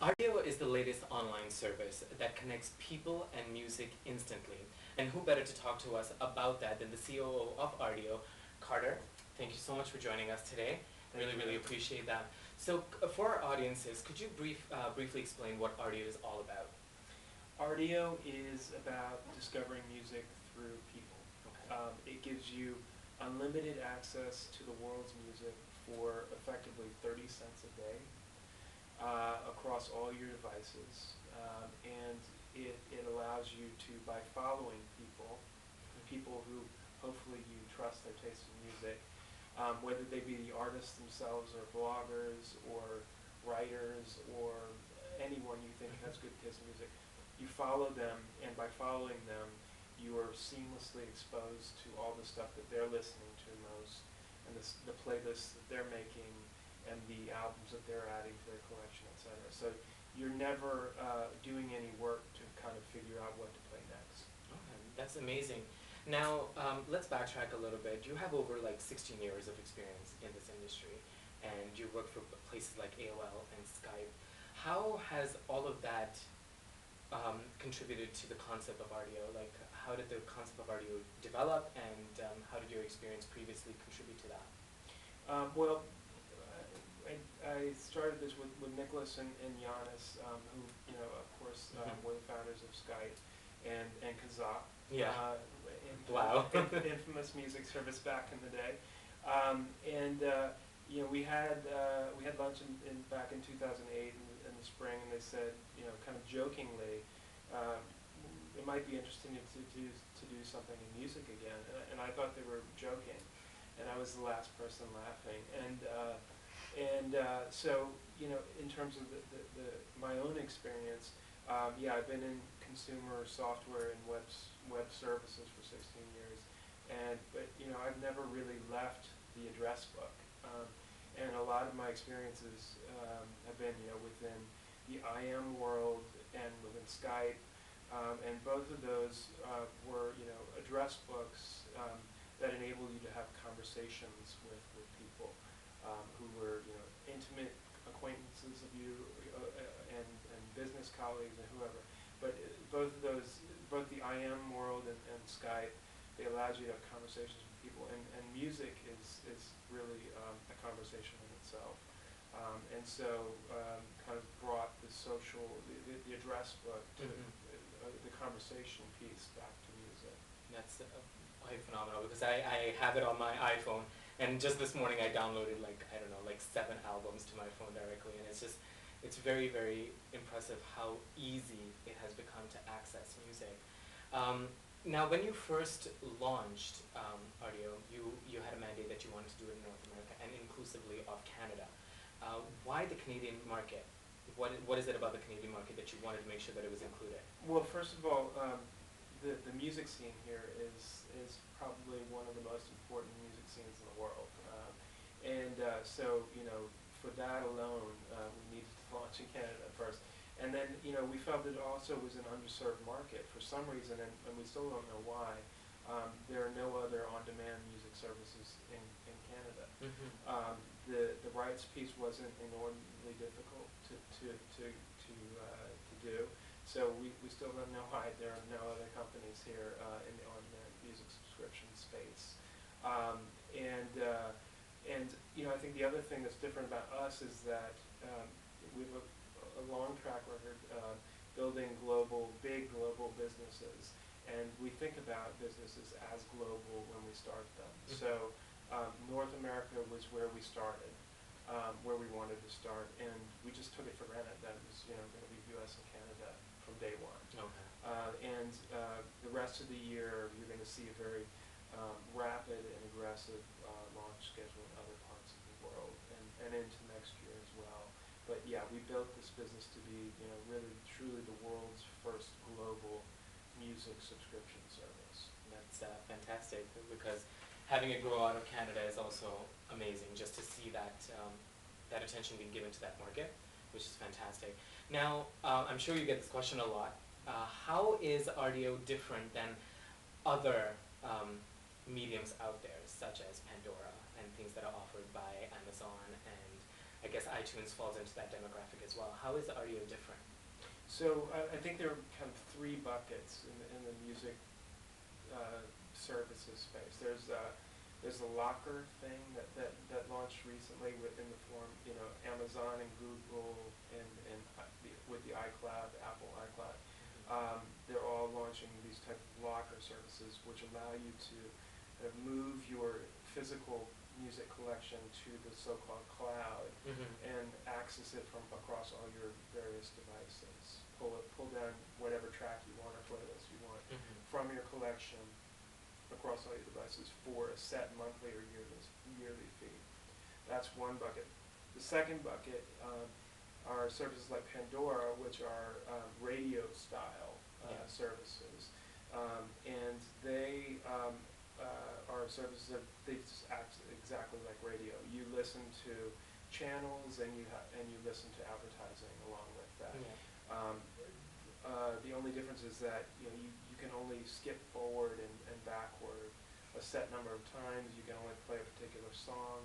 Rdio is the latest online service that connects people and music instantly. And who better to talk to us about that than the COO of Rdio, Carter? Thank you so much for joining us today. Really appreciate that. So for our audiences, could you briefly explain what Rdio is all about? Rdio is about discovering music through people. Okay. It gives you unlimited access to the world's music for effectively 30 cents a day across all your devices. And it allows you to, by following people who hopefully you trust their taste in music, whether they be the artists themselves or bloggers or writers or anyone you think has good taste in music, you follow them, and by following them, you are seamlessly exposed to all the stuff that they're listening to most, and the playlists that they're making, and the albums that they're adding to their collection, etc. So you're never doing any work to kind of figure out what to play next. Okay, that's amazing. Now, let's backtrack a little bit. You have over like 16 years of experience in this industry, and you work for places like AOL and Skype. How has all of that contributed to the concept of Rdio? Like, how did the concept of Rdio develop, and how did your experience previously contribute to that? Well, I started this with Nicholas and Giannis, who, of course, were the founders of Skype, and Kazaa. Yeah. Wow. Infamous music service back in the day. We had lunch back in 2008 in the spring, and they said, kind of jokingly, it might be interesting to do something in music again. And I thought they were joking, and I was the last person laughing. So, in terms of my own experience, I've been in consumer software and web services for 16 years, but I've never really left the address book. And a lot of my experiences have been within the IM world and within Skype, and both of those were address books that enable you to have conversations with people who were intimate acquaintances of you and business colleagues and whoever. But both the IM world and Skype, they allowed you to have conversations with people, and music is really a conversation in itself. And so kind of brought the the address book to the conversation piece back to music. That's quite phenomenal, because I have it on my iPhone, and just this morning I downloaded like 7 albums to my phone directly, and it's very, very impressive how easy it has become to access music. Now, when you first launched Rdio, you had a mandate that you wanted to do it in North America and inclusively of Canada. Why the Canadian market? What is it about the Canadian market that you wanted to make sure that it was included? Well, first of all, the music scene here is probably one of the most important music scenes in the world. So, for that alone, we needed to launch in Canada first. And then, we felt it also was an underserved market for some reason, and we still don't know why. There are no other on-demand music services in Canada. The rights piece wasn't inordinately difficult to do. So we still don't know why there are no other companies here in the on-demand music subscription space. I think the other thing that's different about us is that we have a long track record building big global businesses, and we think about businesses as global when we start them. So North America was where we started, where we wanted to start, and we just took it for granted that it was going to be U.S. and Canada from day one. Okay. The rest of the year, you're going to see a very rapid and aggressive launch schedule in other parts of the world, and into next year as well. But yeah, we built this business to be, really, truly the world's first global music subscription service. That's fantastic, because having it grow out of Canada is also amazing, just to see that that attention being given to that market, which is fantastic. Now, I'm sure you get this question a lot. How is Rdio different than other mediums out there, such as Pandora and things that are offered by Amazon and I guess iTunes falls into that demographic as well. How is Rdio different? So I think there are kind of three buckets in the music services space. There's the locker thing that launched recently within the form, Amazon and Google and with the iCloud, Apple iCloud. They're all launching these type of locker services which allow you to move your physical music collection to the so-called cloud and access it from across all your various devices. Pull down whatever track you want or playlist you want from your collection across all your devices for a set monthly or yearly fee. That's one bucket. The second bucket are services like Pandora, which are radio style services, and they are services that they just act exactly like radio. You listen to channels and you listen to advertising along with that. The only difference is that you can only skip forward and backward a set number of times. You can only play a particular song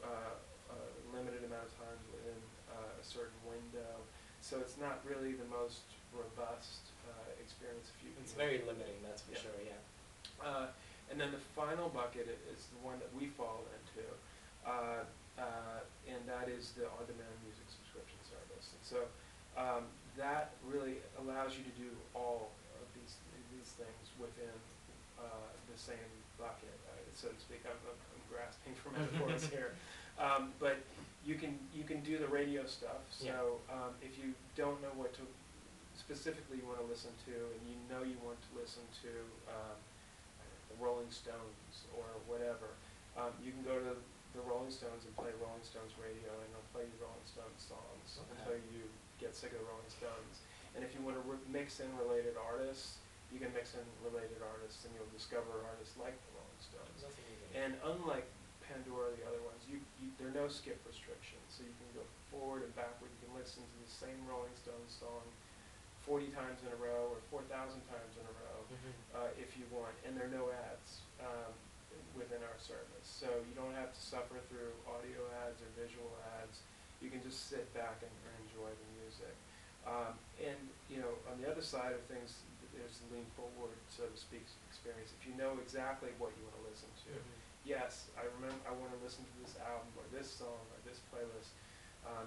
a limited amount of times within a certain window. So it's not really the most robust experience. It's very limiting, that's for sure. Yeah. And then the final bucket is the one that we fall into, and that is the on-demand music subscription service. And so that really allows you to do all of these things within the same bucket, so to speak. I'm grasping for metaphors here, but you can do the radio stuff. So if you don't know what to specifically you want to listen to, and you want to listen to the Rolling Stones or whatever, you can go to the Rolling Stones and play Rolling Stones radio, and they'll play you Rolling Stones songs until you get sick of the Rolling Stones. And if you want to mix in related artists, you can mix in related artists, and you'll discover artists like the Rolling Stones. And unlike Pandora, the other ones, there are no skip restrictions, so you can go forward and backward. You can listen to the same Rolling Stones song 40 times in a row or 4,000 times in a row if you want, and there are no ads within our service. So you don't have to suffer through audio ads or visual ads. You can just sit back and enjoy the music. And on the other side of things, there's the lean forward, so to speak, experience. If you know exactly what you want to listen to, yes, I want to listen to this album or this song or this playlist.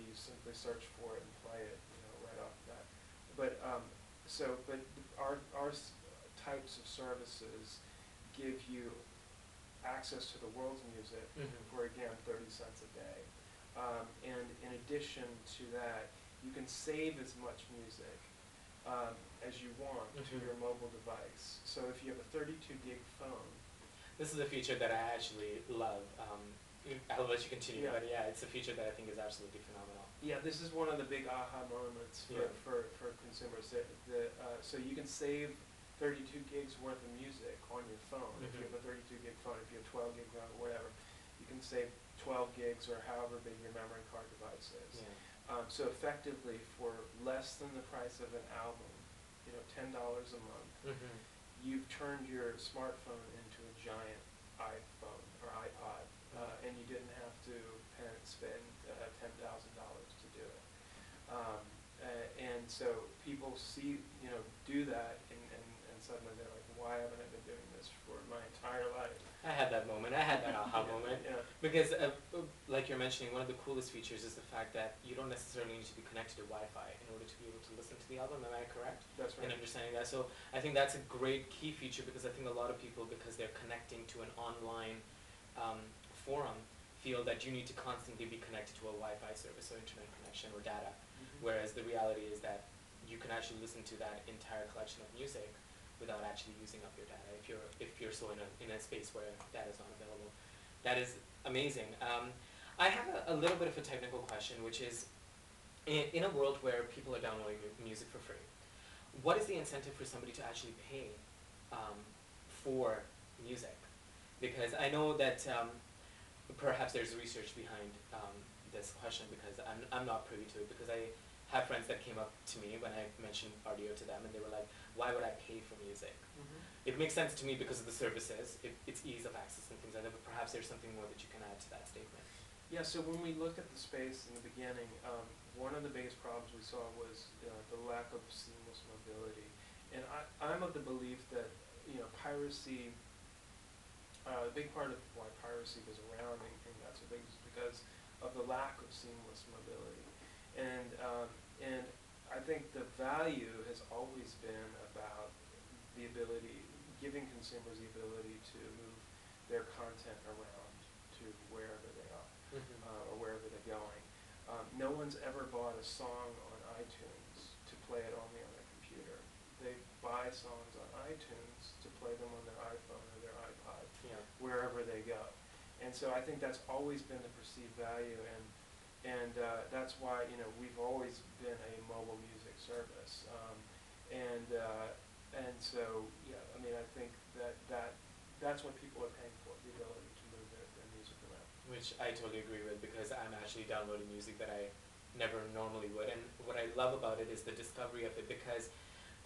You simply search for it and play it, right off the bat. But our types of services give you access to the world's music for, again, 30 cents a day. And in addition to that, you can save as much music as you want to your mobile device. So if you have a 32 gig phone. This is a feature that I actually love. I'll let you continue, but it's a feature that I think is absolutely phenomenal. Yeah, this is one of the big aha moments for consumers. So you can save 32 gigs worth of music on your phone. If you have a 32 gig phone, if you have 12 gig phone, whatever, you can save 12 gigs or however big your memory card device is. So effectively, for less than the price of an album, $10 a month, you've turned your smartphone into a giant iPhone or iPod, and you didn't have to spend $10,000 to do it. And so people do that, and suddenly they're like, why haven't I been doing this for my entire life? I had that moment. I had that aha moment. Because, like you're mentioning, one of the coolest features is the fact that you don't necessarily need to be connected to Wi-Fi in order to be able to listen to the album. Am I correct? That's right. In understanding that. So I think that's a great key feature, because I think a lot of people, because they're connecting to an online forum, feel that you need to constantly be connected to a Wi-Fi service or internet connection or data. Whereas the reality is that you can actually listen to that entire collection of music without actually using up your data, if you're so in a space where data is not available. That is amazing. I have a little bit of a technical question, which is, in a world where people are downloading music for free, what is the incentive for somebody to actually pay for music? Because I know that perhaps there's research behind this question, because I'm not privy to it, because I have friends that came up to me when I mentioned Rdio to them, and they were like, why would I pay for music? It makes sense to me because of the services, its ease of access and things like that, but perhaps there's something more that you can add to that statement. Yeah, so when we looked at the space in the beginning, one of the biggest problems we saw was the lack of seamless mobility. And I'm of the belief that, piracy, a big part of why piracy was around and got so big is because of the lack of seamless mobility. And I think the value has always been about the ability, giving consumers the ability to move their content around to wherever they are, or wherever they're going. No one's ever bought a song on iTunes to play it only on their computer. They buy songs on iTunes to play them on their iPhone or their iPod, Yeah. wherever they go. And so I think that's always been the perceived value, and that's why we've always been a mobile music service. And so yeah, I mean I think that's what people are paying for, the ability to move their music around. Which I totally agree with, because I'm actually downloading music that I never normally would. And what I love about it is the discovery of it, because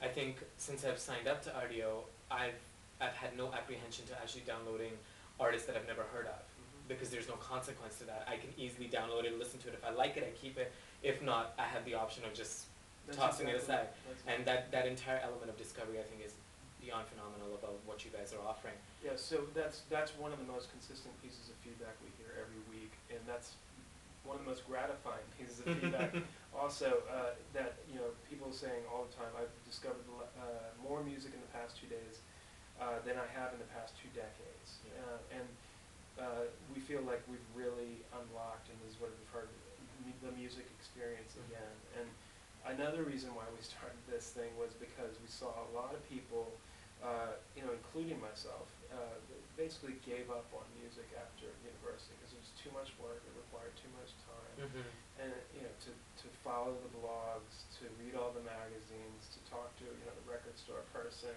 I think since I've signed up to Rdio, I've had no apprehension to actually downloading artists that I've never heard of, because there's no consequence to that. I can easily download it, listen to it. If I like it, I keep it. If not, I have the option of just tossing it aside. And that entire element of discovery, I think, is beyond phenomenal about what you guys are offering. Yeah, so that's one of the most consistent pieces of feedback we hear every week, and that's one of the most gratifying pieces of feedback. Also, that people saying all the time, I've discovered more music in the past 2 days than I have in the past 2 decades. Yeah. And we feel like we've really unlocked, and this is what we've heard, the music experience again. And another reason why we started this thing was because we saw a lot of people, including myself, basically gave up on music after university because it was too much work, it required too much time, and to follow the blogs, to read all the magazines, to talk to the record store person,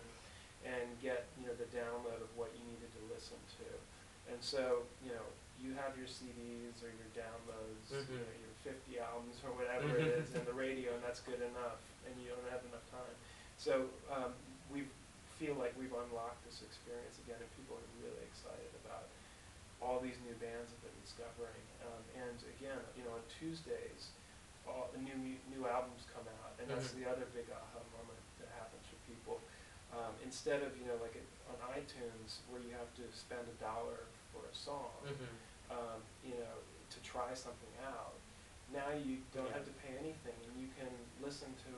and get the download of what you needed to listen to. And so you have your CDs or your downloads, your 50 albums or whatever it is, and the radio, and that's good enough, and you don't have enough time. So we feel like we've unlocked this experience again, and people are really excited about all these new bands that they're discovering. And again, on Tuesdays, all the new albums come out, and that's the other big aha moment that happens for people. Instead of like on iTunes where you have to spend $1 for a song, to try something out, now you don't have to pay anything, and you can listen to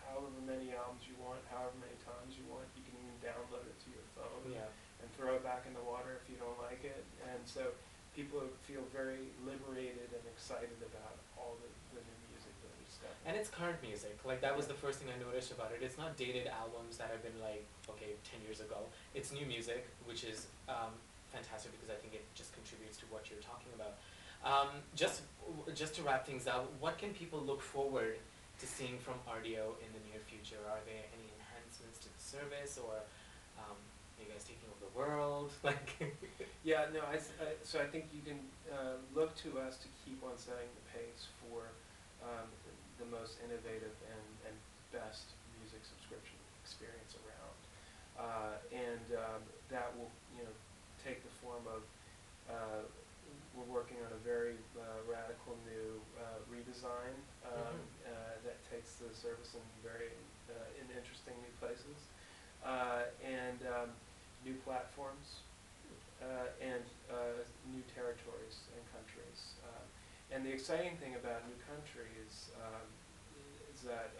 however many albums you want, however many times you want. You can even download it to your phone and throw it back in the water if you don't like it. And so people feel very liberated and excited about all the new music that they're discovering. And it's current music. Like, that was the first thing I noticed about it. It's not dated albums that have been like, okay, 10 years ago. It's new music, which is fantastic, because I think it just contributes to what you're talking about. Just to wrap things up, what can people look forward to seeing from Rdio in the near future? Are there any enhancements to the service, or are you guys taking over the world? Yeah, no, so I think you can look to us to keep on setting the pace for the most innovative and best music subscription experience around. And that will take the form of, we're working on a very radical new redesign that takes the service in in interesting new places, and new platforms, and new territories and countries. And the exciting thing about new countries is that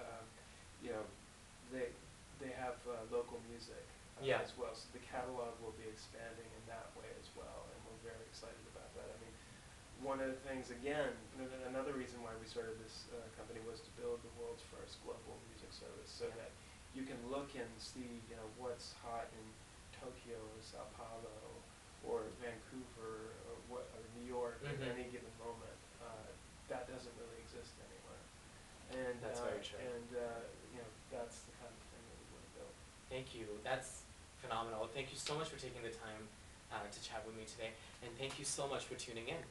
they have local music as well, so the catalog will be expanding in that way as well, and we're very excited about that. I mean, one of the things, again, another reason why we started this company was to build the world's first global music service, so that you can look and see what's hot in Tokyo or Sao Paulo or Vancouver or New York at any given moment. That doesn't really exist anywhere. And that's very true. And that's the kind of thing that we want to build. Thank you. That's phenomenal. Thank you so much for taking the time to chat with me today, and thank you so much for tuning in.